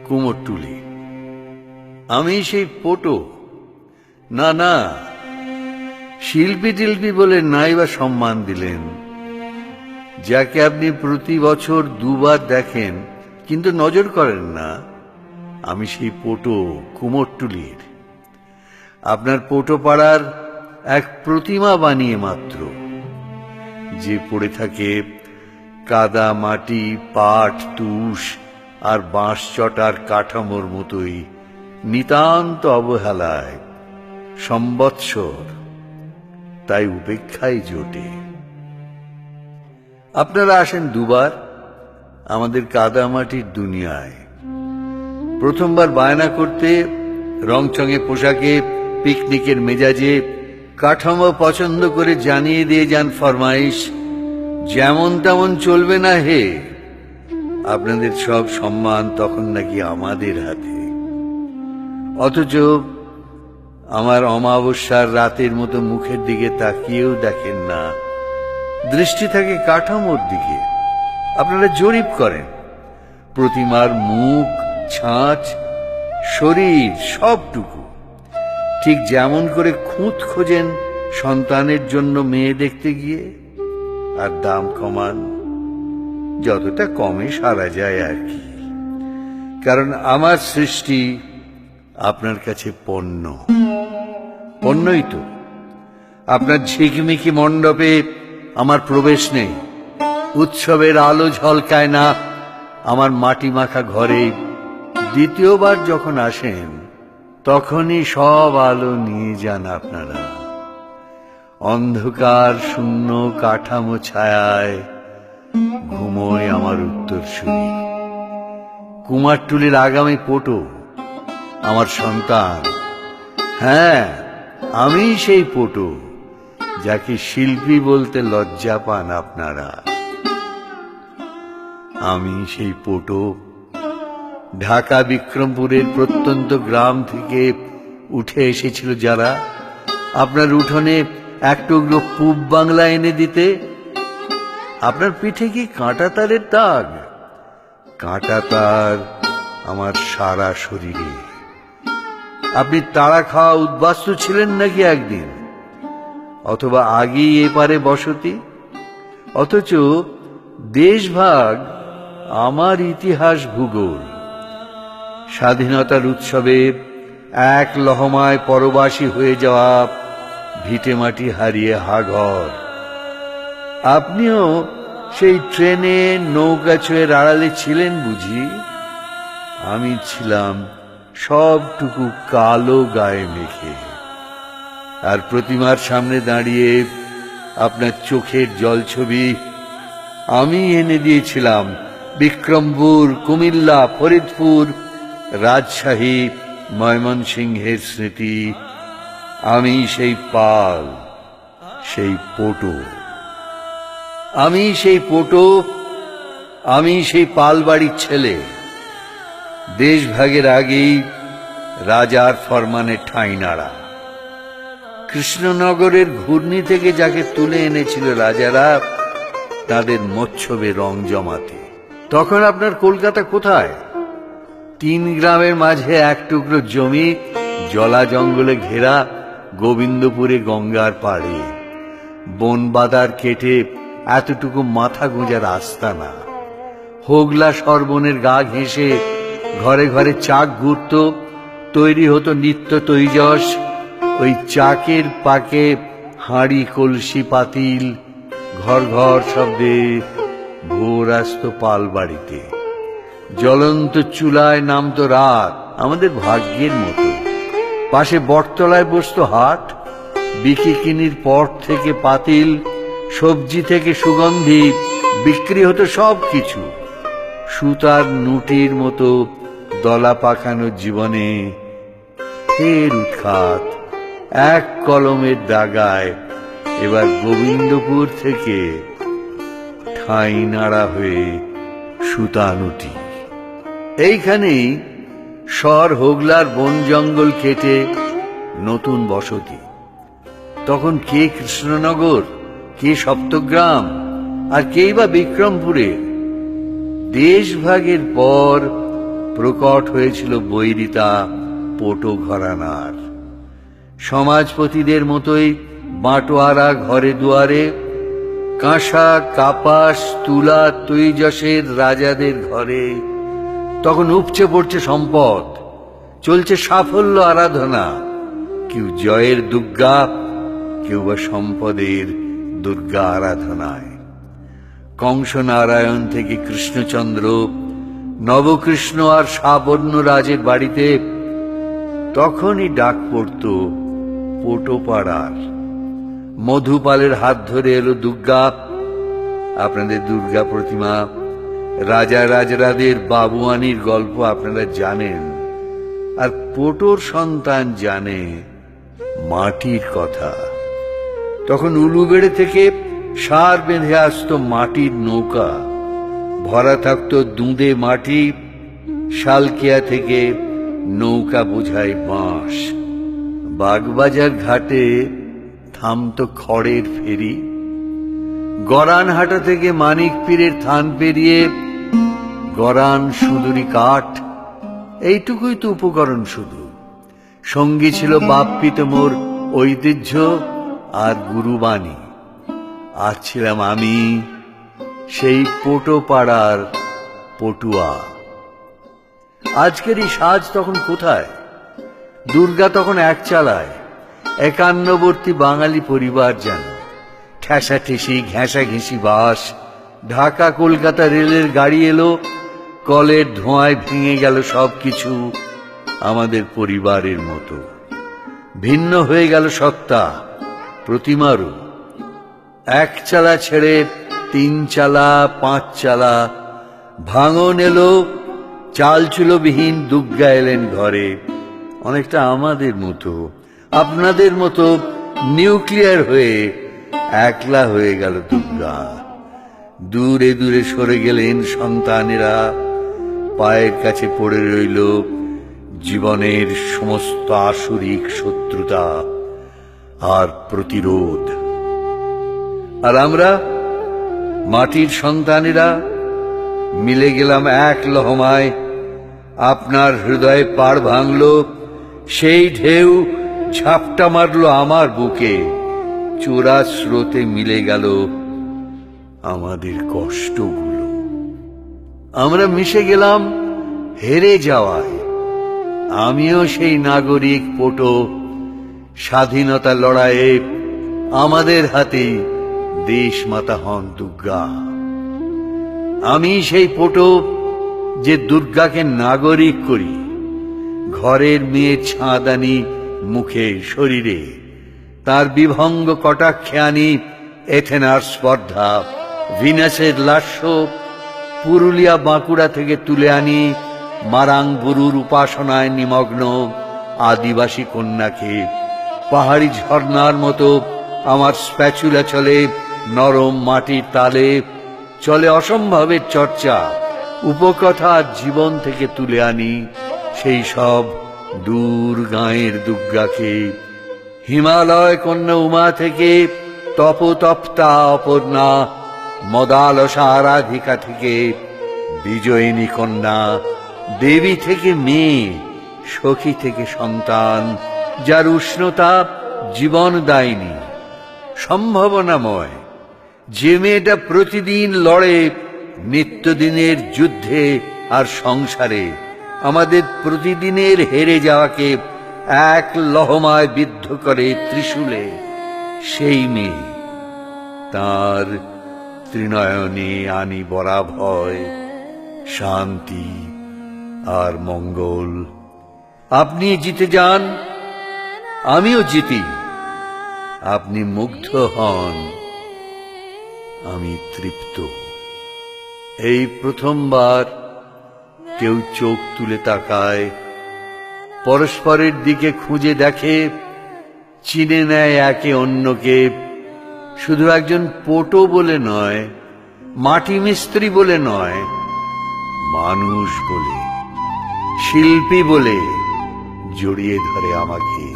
কুমোরটুলি। আমি সেই পটো না, না, শিল্পী টিল্পী বলে নাই বা সম্মান দিলেন, যাকে আপনি প্রতি বছর দুবার দেখেন কিন্তু নজর করেন না। আমি সেই পটো কুমোরটুলির, আপনার পটো পাড়ার এক প্রতিমা বানিয়ে মাত্র, যে পড়ে থাকে কাদা মাটি পাট তুষ আর বাঁশ চটার কাঠামোর মতোই নিতান্ত অবহেলায় সম্বৎসর, তাই উপেক্ষায় জোটে। আপনারা আসেন দুবার আমাদের কাদামাটির দুনিয়ায়। প্রথমবার বায়না করতে রংচঙে পোশাকে পিকনিকের মেজাজে কাঠামো পছন্দ করে জানিয়ে দিয়ে যান ফরমাইশ, যেমন তেমন চলবে না হে, আপনাদের সব সম্মান তখন নাকি আমাদের হাতে। অথচ আমার অমাবস্যার রাতের মতো মুখের দিকে তাকিয়েও দেখেন না, দৃষ্টি থাকে কাঠামোর দিকে। আপনারা জরিপ করেন প্রতিমার মুখ ছাঁচ শরীর সবটুকু, ঠিক যেমন করে খুঁত খোঁজেন সন্তানের জন্য মেয়ে দেখতে গিয়ে, আর দাম কমান যতটা কমে সারা যায় আর কি। কারণ আমার সৃষ্টি আপনার কাছে পণ্য। পণ্যই তো। আপনার ঝিকমিকি মণ্ডপে আমার প্রবেশ নেই, উৎসবের আলো ঝলকায় না আমার মাটি মাখা ঘরে। দ্বিতীয়বার যখন আসেন তখনই সব আলো নিয়ে যান আপনারা। অন্ধকার শূন্য কাঠামো ছায়ায় ঘুমোয় আমার উত্তরসূরি। কুমারটুলির আগামী পটো আমার সন্তান। হ্যাঁ, আমি সেই পটো যাকে শিল্পী বলতে লজ্জা পান আপনারা। আমি সেই পটো ঢাকা বিক্রমপুরের প্রত্যন্ত গ্রাম থেকে উঠে এসেছিল যারা আপনার উঠোনে এক টুকরো পূব বাংলা এনে দিতে। আপনার পিঠে কি কাঁটা তারের দাগ? কাঁটা তার আমার সারা শরীরে। আপনি তাড়া খাওয়া উদ্বাস্তু ছিলেন নাকি একদিন, অথবা আগেই এপারে বসতি? অথচ দেশভাগ আমার ইতিহাস ভূগোল। স্বাধীনতার উৎসবে এক লহমায় পরবাসী হয়ে যাওয়া ভিটেমাটি হারিয়ে হাঘর। আপনিও সেই ট্রেনে নৌকা ছুঁয়ের আড়ালে ছিলেন বুঝি? আমি ছিলাম সবটুকু কালো গায়ে মেখে। আর প্রতিমার সামনে দাঁড়িয়ে আপনার চোখের জলছবি আমি এনে দিয়েছিলাম বিক্রমপুর, কুমিল্লা, ফরিদপুর, রাজশাহী, ময়মনসিংহের স্মৃতি। আমি সেই পাল, সেই পটো। আমি সেই পটো, আমি সেই পালবাড়ির ছেলে। দেশভাগের আগেই রাজার ফরমানে ঠাঁই নাড়া। কৃষ্ণনগরের ঘূর্ণি থেকে যাকে তুলে এনেছিল রাজারা তাদের মচ্ছবে রং জমাতে। তখন আপনার কলকাতা কোথায়? 3 গ্রামের মাঝে এক টুকরো জমি, জলা জঙ্গলে ঘেরা গোবিন্দপুরে গঙ্গার পাড়ে। বন বাদার কেটে এতটুকু মাথা গোঁজার আস্তানা। হোগলা সরবনের গা ঘেঁষে ঘরে ঘরে চাক ঘুরত, তৈরি হতো নিত্য তৈজস। ওই চাকের পাকে হাঁড়ি কলসি পাতিল, ঘর ঘর শব্দে ভোর আসত পাল বাড়িতে। জ্বলন্ত চুলায় নামতো রাত, আমাদের ভাগ্যের মতো। পাশে বটতলায় বসতো হাট, বিকিকিনির পট থেকে পাতিল, সবজি থেকে সুগন্ধি, বিক্রি হতো সব কিছু। সুতার নুটির মতো দলা পাকানো জীবনে ফের উৎখাত এক কলমের দাগায়। এবার গোবিন্দপুর থেকে ঠাঁই নাড়া হয়ে সুতানুটি। এইখানেই শহর হোগলার বন জঙ্গল কেটে নতুন বসতি। তখন কে কৃষ্ণনগর, কে সপ্তগ্রাম, আর কেই বা বিক্রমপুরে। দেশভাগের পর প্রকট হয়েছিল বৈরিতা পটো ঘরানার। সমাজপতিদের মতোই বাঁটোয়ারা ঘরে দুয়ারে, কাঁসা কাপাস তুলা তৈজসের রাজাদের ঘরে তখন উপচে পড়ছে সম্পদ, চলছে সাফল্য আরাধনা। কেউ জয়ের দুর্গা, কেউ বা সম্পদের দুর্গা আরাধনায়। কংস নারায়ণ থেকে কৃষ্ণচন্দ্র, নবকৃষ্ণ আর সাবর্ণ রাজের বাড়িতে তখনই ডাক পড়ত পটোপাড়ার। মধুপালের হাত ধরে এলো দুর্গা। আপনাদের দুর্গা প্রতিমা, রাজা রাজরাদের বাবুয়ানির গল্প আপনারা জানেন, আর পটোর সন্তান জানে মাটির কথা। তখন উলুবেড়ে থেকে সার বেঁধে আসতো মাটির নৌকা, ভরা থাকতো দুঁদে মাটি। শালকিয়া থেকে নৌকা বোঝাই বাঁশ। বাগবাজার ঘাটে থামতো খড়ের ফেরি। গরানহাটা থেকে মানিক পীরের থান পেরিয়ে গরান সুদুরি কাঠ, এইটুকুই তো উপকরণ শুধু। সঙ্গী ছিল বাপ পিতামোর ঐতিহ্য আর গুরুবাণী। আর ছিলাম আমি, সেই পটোপাড়ার পটুয়া। আজকের এই সাজ তখন কোথায়? দুর্গা তখন এক চালায়, একান্নবর্তী বাঙালি পরিবার যেন। ঠেসাঠেসি ঘেঁষাঘেঁষি বাস। ঢাকা কলকাতা রেলের গাড়ি এলো, কলের ধোঁয়ায় ভেঙে গেল সবকিছু আমাদের পরিবারের মতো। ভিন্ন হয়ে গেল সত্তা, প্রতিমারও। এক চালা ছেড়ে তিন চালা, পাঁচ চালা। ভাঙন এলো, চালচুলোবিহীন দুর্গা এলেন ঘরে। অনেকটা আমাদের মতো, আপনাদের মতো নিউক্লিয়ার হয়ে একলা হয়ে গেল দুর্গা। দূরে দূরে সরে গেলেন সন্তানেরা। পায়ের কাছে পড়ে রইল জীবনের সমস্ত আসুরিক শত্রুতা আর প্রতিরোধ। আর আমরা মাটির সন্তানেরা মিলে গেলাম এক লহমায়। আপনার হৃদয়ে পাড় ভাঙল, সেই ঢেউ ঝাপটা মারল আমার বুকে। চোরা স্রোতে মিলে গেল আমাদের কষ্টগুলো। আমরা মিশে গেলাম হেরে যাওয়ায়। আমিও সেই নাগরিক পটো। স্বাধীনতা লড়াইয়ে আমাদের হাতে দেশ মাতা হন দুর্গা। আমি সেই পটো যে দুর্গাকে নাগরিক করি। ঘরের মেয়ে ছাঁদানি মুখে শরীরে, তার বিভঙ্গ কটাক্ষে আনি এথেনার স্পর্ধা, ভিনাসের লাস্য। পুরুলিয়া বাঁকুড়া থেকে তুলে আনি মারাং বুরুর উপাসনায় নিমগ্ন আদিবাসী কন্যাকে। পাহাড়ি ঝর্ণার মতো আমার স্প্যাচুলা চলে নরম মাটির তালে। চলে অসম্ভবের চর্চা, উপকথা জীবন থেকে তুলে আনি সেই সব দূর গাঁয়ের দুর্গাকে। হিমালয় কন্যা উমা থেকে তপতপ্তা অপর্ণা, মদালসা আরাধিকা থেকে বিজয়িনী কন্যা, দেবী থেকে মেয়ে, সখী থেকে সন্তান, যার উষ্ণতা জীবন দায়নি, সম্ভাবনাময়। যে মেয়েটা প্রতিদিন লড়ে নিত্যদিনের যুদ্ধে আর সংসারে, আমাদের প্রতিদিনের হেরে যাওয়াকে এক লহমায় বিদ্ধ করে ত্রিশূলে। সেই মেয়ে, তার ত্রিনয়নে আনি বরা ভয়, শান্তি আর মঙ্গল। আপনি জিতে যান, আমিও জিতি। আপনি মুগ্ধ হন, আমি তৃপ্ত। এই প্রথমবার কেউ চোখ তুলে তাকায়, পরস্পরের দিকে খুঁজে দেখে, চিনে নেয় একে অন্যকে। শুধু একজন পটো বলে নয়, মাটি মিস্ত্রি বলে নয়, মানুষ বলে, শিল্পী বলে জড়িয়ে ধরে আমাকে।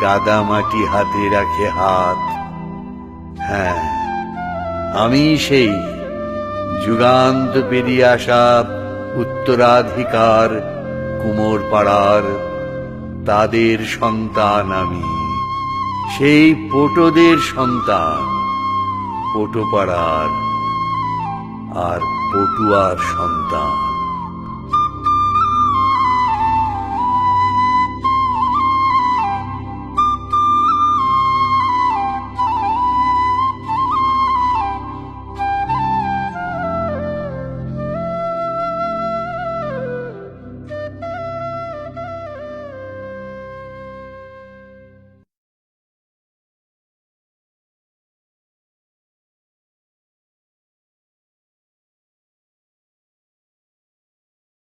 কাদা মাটি হাতে রাখে হাত। হ্যাঁ, আমি সেই যুগান্ত পেরিয়ে আসা উত্তরাধিকার কুমোর পাড়ার, তাদের সন্তান আমি, সেই পটোদের সন্তান, পটুপাড়ার আর পটুয়ার সন্তান।